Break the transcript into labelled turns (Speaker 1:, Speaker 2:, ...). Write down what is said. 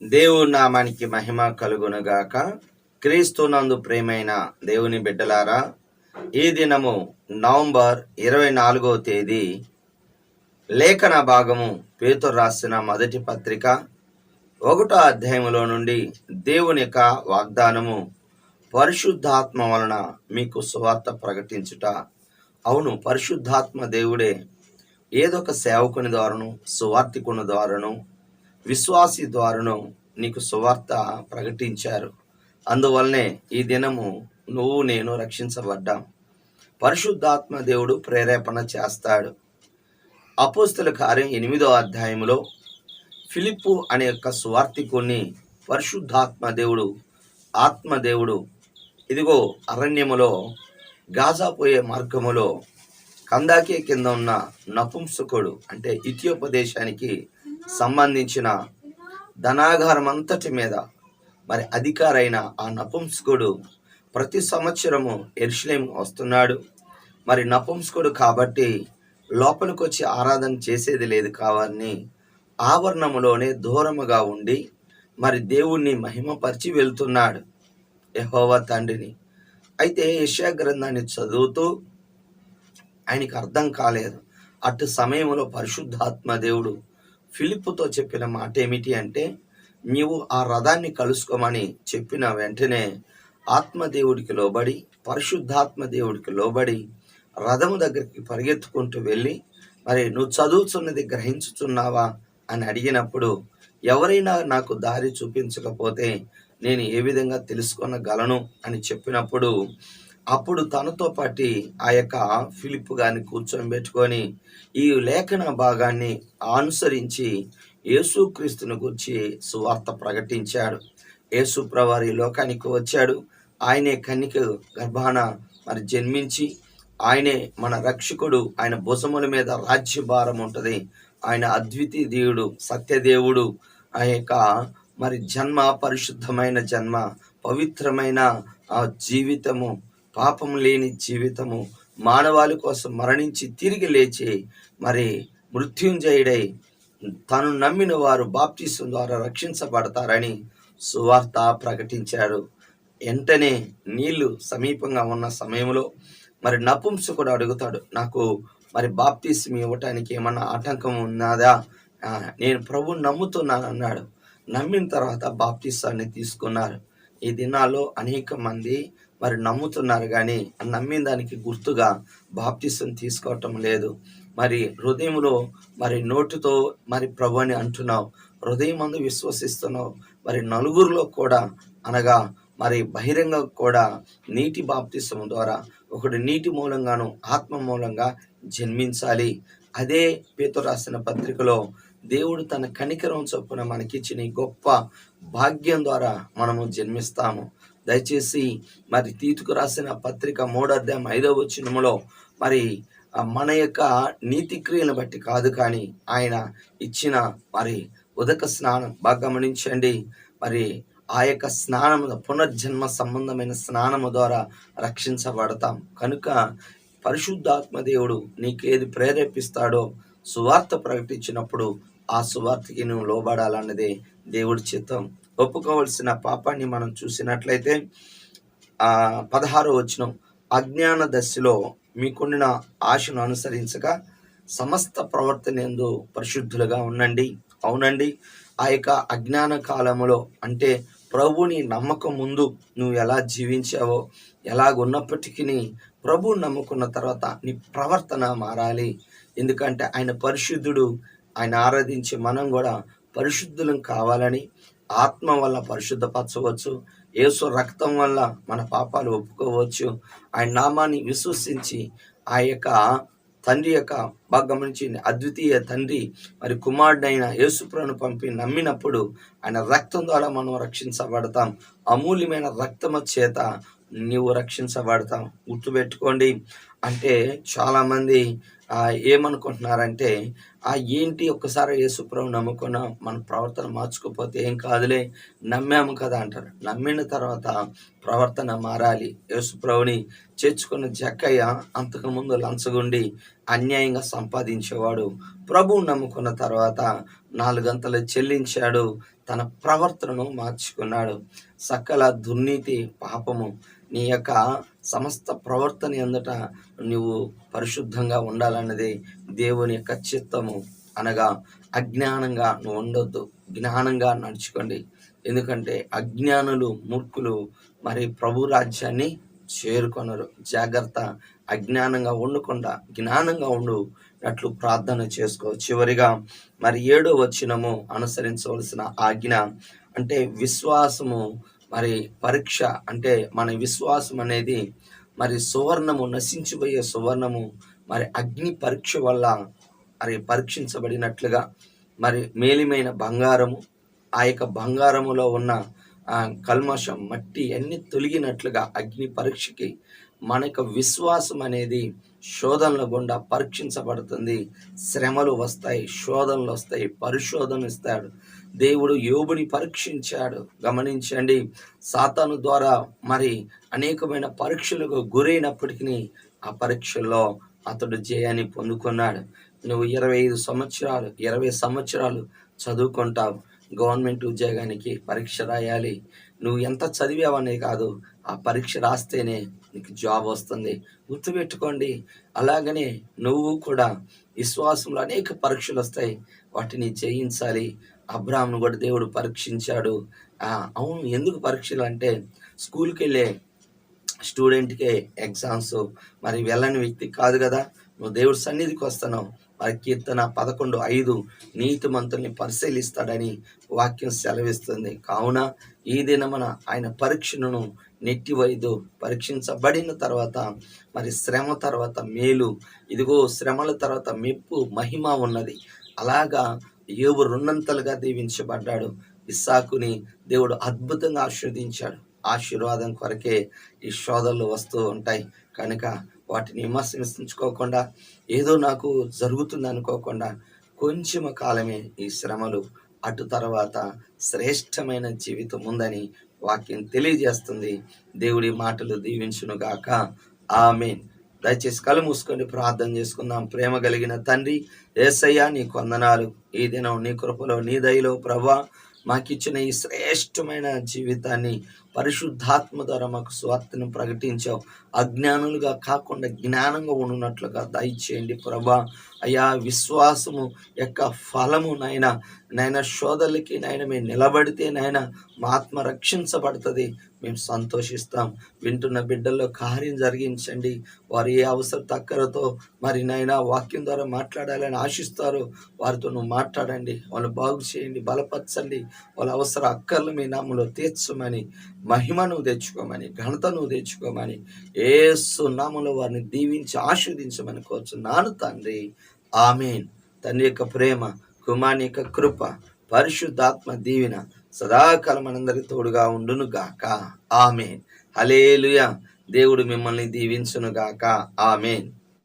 Speaker 1: దేవుని నామానికి మహిమ కలుగునుగాక. క్రీస్తునందు ప్రేమైన దేవుని బిడ్డలారా, ఈ దినము నవంబర్ 24వ తేదీ లేఖన భాగము పేతురు రాసిన మొదటి పత్రిక 1వ అధ్యాయములో నుండి దేవుని యొక్క వాగ్దానము, పరిశుద్ధాత్మ వలన మీకు సువార్త ప్రకటించుట. అవును, పరిశుద్ధాత్మ దేవుడే ఏదొక సేవకుని ద్వారాను, సువార్తికుని ద్వారాను, విశ్వాసి ద్వారాను నీకు సువార్త ప్రకటించారు. అందువల్లనే ఈ దినము నువ్వు నేను రక్షించబడ్డాం. పరిశుద్ధాత్మ దేవుడు ప్రేరేపణ చేస్తాడు. అపోస్తల కార్యం 8వ అధ్యాయంలో ఫిలిప్పు అనే యొక్క సువార్తికుని పరిశుద్ధాత్మ దేవుడు, ఆత్మదేవుడు ఇదిగో అరణ్యములో గాజా పోయే మార్గములో కందాకే కింద ఉన్న నపుంసకుడు, అంటే ఇథియోపియా దేశానికి సంబంధించిన ధనాగారం అంతటి మీద మరి అధికారైన ఆ నపుంసకుడు ప్రతి సంవత్సరము యెరూషలేము వస్తున్నాడు. మరి నపుంసకుడు కాబట్టి లోపలికి వచ్చి ఆరాధన చేసేది లేదు కావాలని ఆవరణములోనే దూరముగా ఉండి మరి దేవుణ్ణి మహిమపరిచి వెళ్తున్నాడు, యెహోవా తండ్రిని. అయితే యెషయా గ్రంథాన్ని చదువుతూ ఆయనకి అర్థం కాలేదు. అటు సమయంలో పరిశుద్ధాత్మ దేవుడు ఫిలిప్పుతో చెప్పిన మాట ఏమిటి అంటే, నీవు ఆ రథాన్ని కలుసుకోమని చెప్పిన వెంటనే ఆత్మదేవుడికి లోబడి, పరిశుద్ధాత్మ దేవుడికి లోబడి రథము దగ్గరికి పరిగెత్తుకుంటూ వెళ్ళి, మరి నువ్వు చదువుతున్నది గ్రహించుచున్నావా అని అడిగినప్పుడు, ఎవరైనా నాకు దారి చూపించకపోతే నేను ఏ విధంగా తెలుసుకొనగలను అని చెప్పినప్పుడు, అప్పుడు తనతో పాటి ఆ యొక్క ఫిలిప్పు గారిని కూర్చొని ఈ లేఖన భాగాన్ని అనుసరించి యేసుక్రీస్తుని గురించి సువార్త ప్రకటించాడు. యేసు ప్రభువు ఈ లోకానికి వచ్చాడు. ఆయనే కన్యక గర్భాన మరి జన్మించి ఆయనే మన రక్షకుడు. ఆయన భుజముల మీద రాజ్యభారం ఉంటుంది. ఆయన అద్వితీయ దేవుడు, సత్యదేవుడు. ఆ యొక్క మరి జన్మ పరిశుద్ధమైన జన్మ, పవిత్రమైన జీవితము, పాపం లేని జీవితము, మానవాళి కోసం మరణించి తిరిగి లేచి మరి మృత్యుంజయుడై తను నమ్మిన వారు బాప్తిసం ద్వారా రక్షించబడతారని సువార్త ప్రకటించాడు. వెంటనే నీళ్లు సమీపంగా ఉన్న సమయంలో మరి నపుంసకుడు అడుగుతాడు, నాకు మరి బాప్తిసం ఇవ్వటానికి ఏమన్నా ఆటంకం ఉన్నదా? నేను ప్రభువుని నమ్ముతున్నాను అన్నాడు. నమ్మిన తర్వాత బాప్తిసాన్ని తీసుకున్నారు. ఈ దినాల్లో అనేక మంది మరి నమ్ముతున్నారు, కానీ నమ్మిన దానికి గుర్తుగా బాప్తిసం తీసుకోవటం లేదు. మరి హృదయంలో మరి నోటితో మరి ప్రభువుని అంటున్నావు, హృదయం అందు విశ్వసిస్తున్నావు, మరి నలుగురిలో కూడా అనగా మరి బహిరంగ కూడా నీటి బాప్తిసం ద్వారా ఒకడు నీటి మూలంగాను ఆత్మ మూలంగా జన్మించాలి. అదే పేతురు రాసిన పత్రికలో దేవుడు తన కనికరం చొప్పున మనకిచ్చిన గొప్ప భాగ్యం ద్వారా మనము జన్మిస్తాము. దయచేసి మరి తీతుకు రాసిన పత్రిక 3వ అధ్యాయం 5వ వచనములో మరి మన యొక్క నీతి క్రియలను బట్టి కాదు, కానీ ఆయన ఇచ్చిన మరి ఉదక స్నానం బాగా గమనించండి. మరి ఆ యొక్క స్నానము, పునర్జన్మ సంబంధమైన స్నానము ద్వారా రక్షించబడతాం. కనుక పరిశుద్ధాత్మ దేవుడు నీకేది ప్రేరేపిస్తాడో సువార్త ప్రకటించినప్పుడు ఆ సువార్తకి నువ్వు లోబడాలన్నదే దేవుడి చిత్తం. ఒప్పుకోవలసిన పాపాన్ని మనం చూసినట్లయితే 16వ వచనం, అజ్ఞాన దశలో మీకుండిన ఆశను అనుసరించక సమస్త ప్రవర్తన యందు పరిశుద్ధులుగా ఉండండి. అవునండి, ఆ యొక్క అజ్ఞాన కాలములో అంటే ప్రభుని నమ్మకం ముందు నువ్వు ఎలా జీవించావో, ఎలాగున్నప్పటికీ ప్రభువుని నమ్ముకున్న తర్వాత నీ ప్రవర్తన మారాలి. ఎందుకంటే ఆయన పరిశుద్ధుడు. ఆయన ఆరాధించే మనం కూడా పరిశుద్ధులం కావాలని ఆత్మ వల్ల పరిశుద్ధపరచవచ్చు. యేసు రక్తం వల్ల మన పాపాలు ఒప్పుకోవచ్చు. ఆయన నామాన్ని విశ్వసించి ఆ యొక్క తండ్రి యొక్క బాగా గమనించి అద్వితీయ తండ్రి మరి కుమారుడైన యేసుప్రభువును పంపి నమ్మినప్పుడు ఆయన రక్తం ద్వారా మనం రక్షించబడతాం. అమూల్యమైన రక్తము చేత నీవు రక్షించబడతాం. గుర్తుపెట్టుకోండి. అంటే చాలామంది ఏమనుకుంటున్నారంటే, ఏంటి ఒక్కసారి యేసుప్రభువును నమ్ముకున్నా మన ప్రవర్తన మార్చుకోకపోతే ఏం కాదులే, నమ్మాము కదా అంటారు. నమ్మిన తర్వాత ప్రవర్తన మారాలి. యేసుప్రభువుని చేర్చుకున్న జక్కయ్య అంతకుముందు లంచగొండి అన్యాయంగా సంపాదించేవాడు. ప్రభువును నమ్ముకున్న తర్వాత 4 గంటలు చెల్లించాడు. తన ప్రవర్తనను మార్చుకున్నాడు. సకల దుర్నీతి పాపము నీ యొక్క సమస్త ప్రవర్తన ఎందుట నువ్వు పరిశుద్ధంగా ఉండాలన్నది దేవుని యొక్క చిత్తము. అనగా అజ్ఞానంగా నువ్వు ఉండొద్దు, జ్ఞానంగా నడుచుకోండి. ఎందుకంటే అజ్ఞానులు మూర్ఖులు మరి ప్రభు రాజ్యాన్ని చేరుకొనరు. జాగ్రత్త, అజ్ఞానంగా ఉండకుండా జ్ఞానంగా ఉండునట్లు ప్రార్థన చేసుకో. చివరిగా మరి 7వ వచనము అనుసరించవలసిన ఆజ్ఞ అంటే విశ్వాసము మరి పరీక్ష. అంటే మన విశ్వాసం అనేది మరి సువర్ణము, నశించిపోయే సువర్ణము మరి అగ్ని పరీక్ష వల్ల మరి పరీక్షించబడినట్లుగా మరి మేలిమైన బంగారము, ఆ యొక్క బంగారములో ఉన్న కల్మషం, మట్టి అన్ని తొలగినట్లుగా అగ్ని పరీక్షకి మన యొక్క విశ్వాసం అనేది శోధనల గుండా పరీక్షించబడుతుంది. శ్రమలు వస్తాయి, శోధనలు వస్తాయి, పరిశోధన ఇస్తాడు. దేవుడు యోబుని పరీక్షించాడు. గమనించండి, సాతాను ద్వారా మరి అనేకమైన పరీక్షలకు గురైనప్పటికీ ఆ పరీక్షల్లో అతడు జయాన్ని పొందుకున్నాడు. నువ్వు 25 సంవత్సరాలు 20 సంవత్సరాలు చదువుకుంటావు, గవర్నమెంట్ ఉద్యోగానికి పరీక్ష రాయాలి. నువ్వు ఎంత చదివావనే కాదు, ఆ పరీక్ష రాస్తేనే నీకు జాబ్ వస్తుంది. గుర్తుపెట్టుకోండి. అలాగనే నువ్వు కూడా విశ్వాసంలో అనేక పరీక్షలు వస్తాయి, వాటిని జయించాలి. అబ్రాహామును కూడా దేవుడు పరీక్షించాడు. అవును, ఎందుకు పరీక్షలు అంటే స్కూల్కి వెళ్ళే స్టూడెంట్కే ఎగ్జామ్స్, మరి వెళ్ళని వ్యక్తి కాదు కదా. నువ్వు దేవుడి సన్నిధికి వస్తున్నావు. మరి కీర్తన 11:5 నీతిమంతుల్ని పరిశీలిస్తాడని వాక్యం సెలవిస్తుంది. కావున ఈ దినమున ఆయన పరీక్షను నెట్టివైదు. పరీక్షించబడిన తర్వాత మరి శ్రమ తర్వాత మేలు, ఇదిగో శ్రమల తర్వాత మెప్పు, మహిమ ఉన్నది. అలాగా యోబు 2 దీవించబడ్డాడు. ఇస్సాకుని దేవుడు అద్భుతంగా ఆశీర్వదించాడు. ఆశీర్వాదం కొరకే ఈ శోధనలు వస్తూ ఉంటాయి కనుక వాటిని విమర్శించుకోకుండా, ఏదో నాకు జరుగుతుంది అనుకోకుండా, కొంచెం కాలమే ఈ శ్రమలు, అటు తర్వాత శ్రేష్టమైన జీవితం ఉందని వాక్యం తెలియజేస్తుంది. దేవుడి మాటలు దీవించునుగాక. ఆమేన్. దయచేసి కళ్ళు మూసుకొని ప్రార్థన చేసుకుందాం. ప్రేమ కలిగిన తండ్రి యేసయ్యా, నీకు వందనాలు. ఈ దినం నీ కృపలో, నీ దయలో ప్రభువా మాకిచ్చిన ఈ శ్రేష్టమైన జీవితాన్ని పరిశుద్ధాత్మ ద్వారా మాకు స్వార్థను ప్రకటించావు. అజ్ఞానులుగా కాకుండా జ్ఞానంగా ఉన్నట్లుగా దయచేయండి ప్రభా. అయ్యా, విశ్వాసము యొక్క ఫలము నాయన శోధలకి మేము నిలబడితే మా ఆత్మ రక్షించబడుతుంది. మేము సంతోషిస్తాం. వింటున్న బిడ్డల్లో కార్యం జరిగించండి. వారు ఏ అవసర తక్కరతో మరి వాక్యం ద్వారా మాట్లాడాలని ఆశిస్తారో వారితో నువ్వు మాట్లాడండి. వాళ్ళు బాగు చేయండి, బలపరచండి. వాళ్ళ అవసర అక్కర్లు మీ నామములో తీర్చమని, మహిమ నువ్వు తెచ్చుకోమని, ఘనత నువ్వు తెచ్చుకోమని యేసు నామములో వారిని దీవించి ఆశీర్వదించమని కోరుచున్నాను తండ్రి. ఆమేన్. తండ్రి యొక్క ప్రేమ, కుమారుని యొక్క కృప, పరిశుద్ధాత్మ దీవెన సదాకాలం మనందరికి తోడుగా ఉండును గాక. ఆమేన్. హల్లెలూయా. దేవుడు మిమ్మల్ని దీవించును గాక. ఆమేన్.